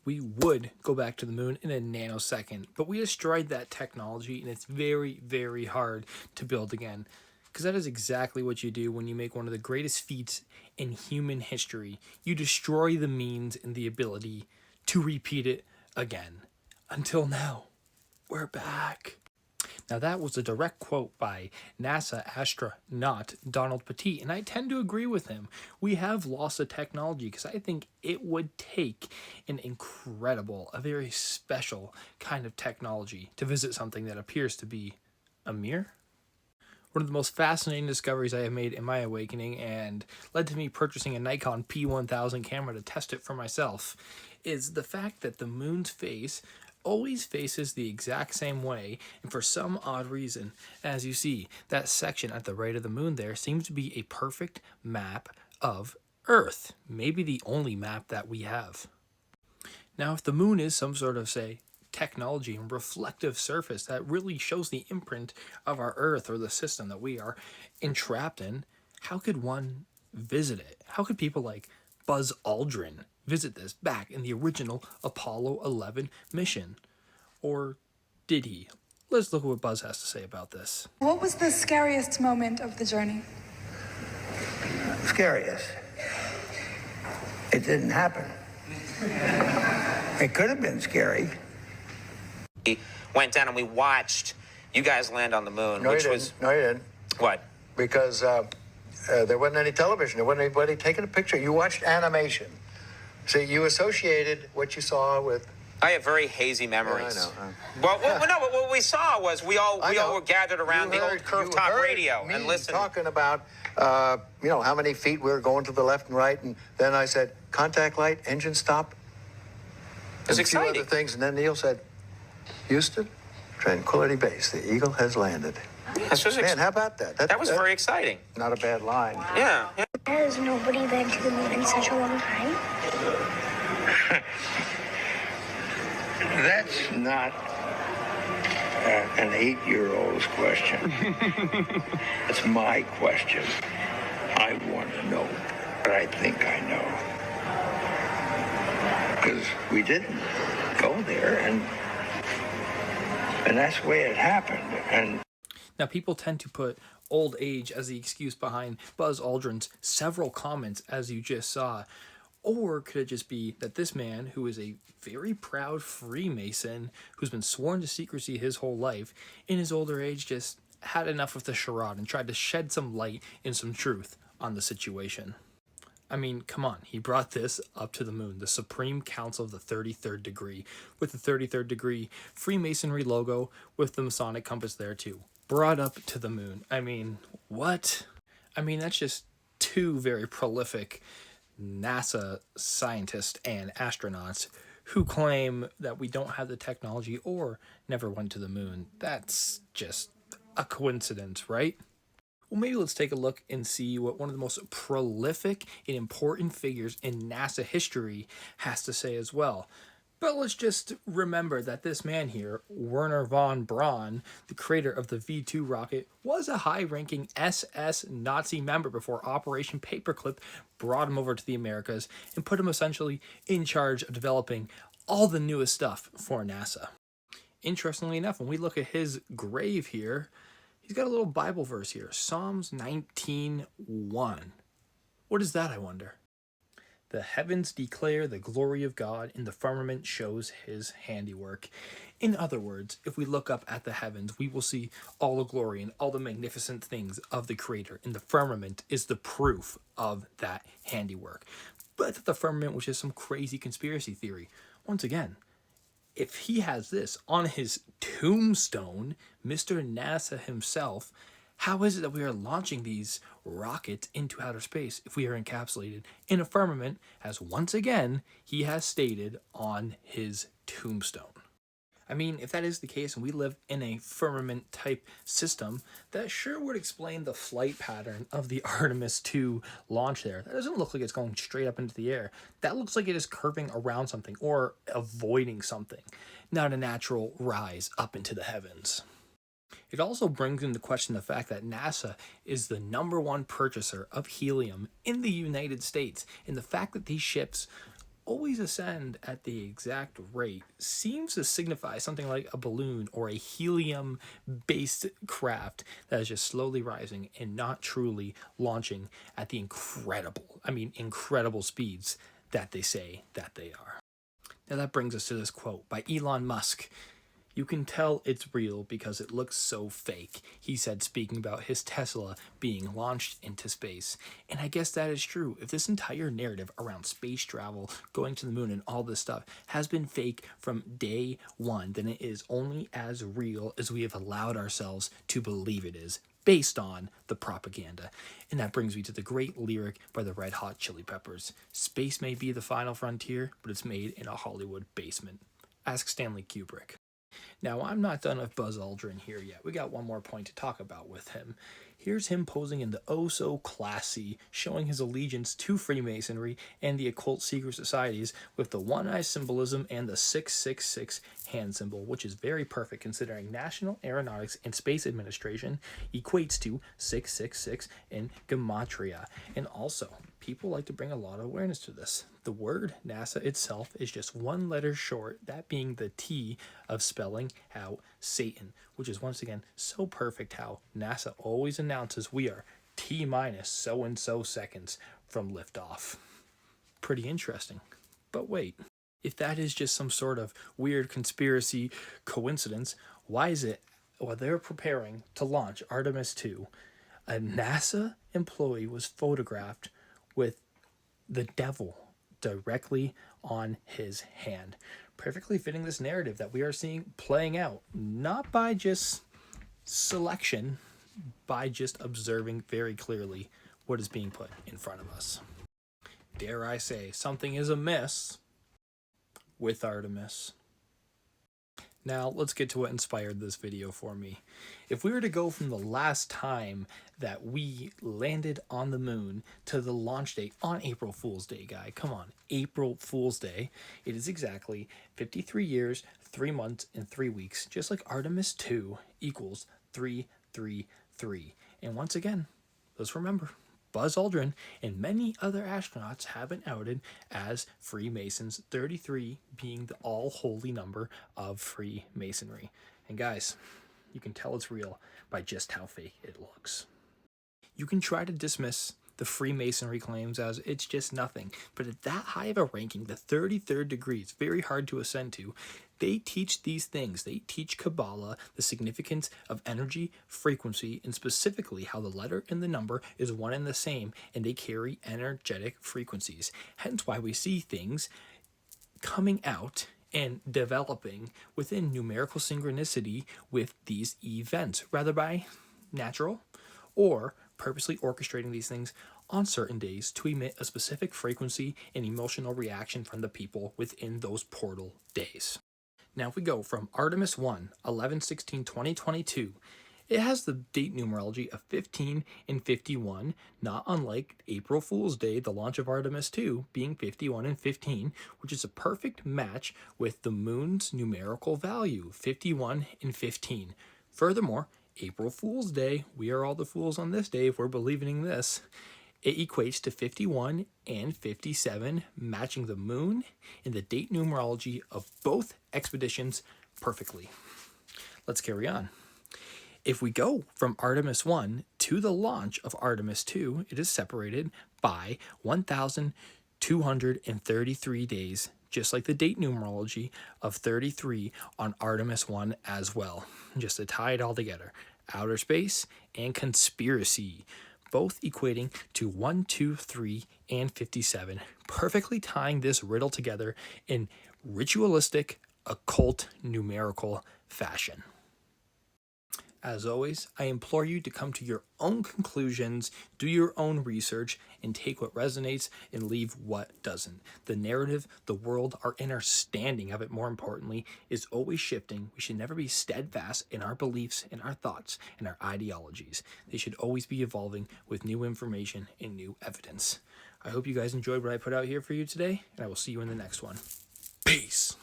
we would go back to the moon in a nanosecond, but we destroyed that technology, and it's very, very hard to build again. Because that is exactly what you do when you make one of the greatest feats in human history. You destroy the means and the ability to repeat it again. Until now, we're back. Now, that was a direct quote by NASA astronaut Donald Petit, and I tend to agree with him. We have lost the technology because I think it would take an incredible, a very special kind of technology to visit something that appears to be a mirror. One of the most fascinating discoveries I have made in my awakening, and led to me purchasing a Nikon P1000 camera to test it for myself, is the fact that the moon's face always faces the exact same way, and for some odd reason, as you see, that section at the right of the moon there seems to be a perfect map of Earth. Maybe the only map that we have. Now, if the moon is some sort of, say, technology and reflective surface that really shows the imprint of our Earth or the system that we are entrapped in, how could one visit it? How could people like Buzz Aldrin visit this back in the original Apollo 11 mission? Or did he? Let's look at what Buzz has to say about this. What was the scariest moment of the journey? Scariest? It didn't happen. It could have been scary. We went down and we watched you guys land on the moon, No, which you was... didn't. No, you didn't. What? Because there wasn't any television. There wasn't anybody taking a picture. You watched animation. See, you associated what you saw with... I have very hazy memories. Yeah, I know. Well, no, but what we saw was we all were gathered around the old rooftop radio and listened. Talking about, how many feet we were going to the left and right, and then I said, contact light, engine stop. It was exciting. A few other things, and then Neil said, Houston, Tranquility Base, the Eagle has landed. Man, how about that? That was very exciting. Not a bad line. Wow. Yeah. Has nobody been to the moon in such a long time? That's not an 8-year-old's question. It's my question. I want to know, but I think I know. Because we didn't go there, and that's the way it happened. And now, people tend to put old age as the excuse behind Buzz Aldrin's several comments, as you just saw. Or could it just be that this man, who is a very proud Freemason, who's been sworn to secrecy his whole life, in his older age just had enough of the charade and tried to shed some light and some truth on the situation? I mean, come on, he brought this up to the moon, the Supreme Council of the 33rd degree, with the 33rd degree Freemasonry logo with the Masonic compass there too. Brought up to the moon. I mean, what? I mean, that's just two very prolific NASA scientists and astronauts who claim that we don't have the technology or never went to the moon. That's just a coincidence, right? Well, maybe let's take a look and see what one of the most prolific and important figures in NASA history has to say as well. But let's just remember that this man here, Wernher von Braun, the creator of the V2 rocket, was a high-ranking SS Nazi member before Operation Paperclip brought him over to the Americas and put him essentially in charge of developing all the newest stuff for NASA. Interestingly enough, when we look at his grave here, he's got a little Bible verse here, Psalms 19:1. What is that, I wonder? The heavens declare the glory of God, and the firmament shows his handiwork. In other words, if we look up at the heavens, we will see all the glory and all the magnificent things of the Creator, and the firmament is the proof of that handiwork. But I thought the firmament was just some crazy conspiracy theory. Once again, if he has this on his tombstone, Mr. NASA himself, how is it that we are launching these rockets into outer space if we are encapsulated in a firmament, as once again he has stated on his tombstone? I mean, if that is the case and we live in a firmament type system, that sure would explain the flight pattern of the Artemis 2 launch there. That doesn't look like it's going straight up into the air. That looks like it is curving around something or avoiding something, not a natural rise up into the heavens. It also brings into question the fact that NASA is the #1 purchaser of helium in the United States, and the fact that these ships always ascend at the exact rate seems to signify something like a balloon or a helium-based craft that is just slowly rising and not truly launching at the incredible speeds that they say that they are. Now that brings us to this quote by Elon Musk. "You can tell it's real because it looks so fake," he said, speaking about his Tesla being launched into space. And I guess that is true. If this entire narrative around space travel, going to the moon, and all this stuff has been fake from day one, then it is only as real as we have allowed ourselves to believe it is, based on the propaganda. And that brings me to the great lyric by the Red Hot Chili Peppers. "Space may be the final frontier, but it's made in a Hollywood basement." Ask Stanley Kubrick. Now, I'm not done with Buzz Aldrin here yet. We got one more point to talk about with him. Here's him posing in the oh-so-classy, showing his allegiance to Freemasonry and the occult secret societies with the one-eye symbolism and the 666 hand symbol, which is very perfect considering National Aeronautics and Space Administration equates to 666 in Gematria. And also, people like to bring a lot of awareness to this. The word NASA itself is just one letter short, that being the T of spelling out Satan, which is once again so perfect how NASA always announces we are T minus so-and-so seconds from liftoff. Pretty interesting. But wait, if that is just some sort of weird conspiracy coincidence, why is it while they're preparing to launch Artemis 2, a NASA employee was photographed with the devil directly on his hand, perfectly fitting this narrative that we are seeing playing out, not by just selection, by just observing very clearly what is being put in front of us. Dare I say, something is amiss with Artemis. Now, let's get to what inspired this video for me. If we were to go from the last time that we landed on the moon to the launch date on April Fool's Day, guy, come on, April Fool's Day, it is exactly 53 years, 3 months, and 3 weeks, just like Artemis 2 equals 333. And once again, let's remember, Buzz Aldrin and many other astronauts have been outed as Freemasons, 33 being the all-holy number of Freemasonry. And guys, you can tell it's real by just how fake it looks. You can try to dismiss the Freemasonry claims as it's just nothing, but at that high of a ranking, the 33rd degree, it's very hard to ascend to. They teach these things. They teach Kabbalah, the significance of energy, frequency, and specifically how the letter and the number is one and the same, and they carry energetic frequencies. Hence why we see things coming out and developing within numerical synchronicity with these events, rather by natural or purposely orchestrating these things on certain days to emit a specific frequency and emotional reaction from the people within those portal days. Now, if we go from Artemis 1, 11/16/2022, it has the date numerology of 15 and 51, not unlike April Fool's Day, the launch of Artemis 2, being 51 and 15, which is a perfect match with the moon's numerical value, 51 and 15. Furthermore, April Fool's Day, we are all the fools on this day if we're believing this, it equates to 51 and 57, matching the moon and the date numerology of both expeditions perfectly. Let's carry on. If we go from Artemis 1 to the launch of Artemis 2, it is separated by 1,233 days, just like the date numerology of 33 on Artemis 1 as well. Just to tie it all together, outer space and conspiracy, both equating to 1, 2, 3, and 57, perfectly tying this riddle together in ritualistic, occult, numerical fashion. As always, I implore you to come to your own conclusions, do your own research, and take what resonates and leave what doesn't. The narrative, the world, our understanding of it, more importantly, is always shifting. We should never be steadfast in our beliefs, in our thoughts, and our ideologies. They should always be evolving with new information and new evidence. I hope you guys enjoyed what I put out here for you today, and I will see you in the next one. Peace.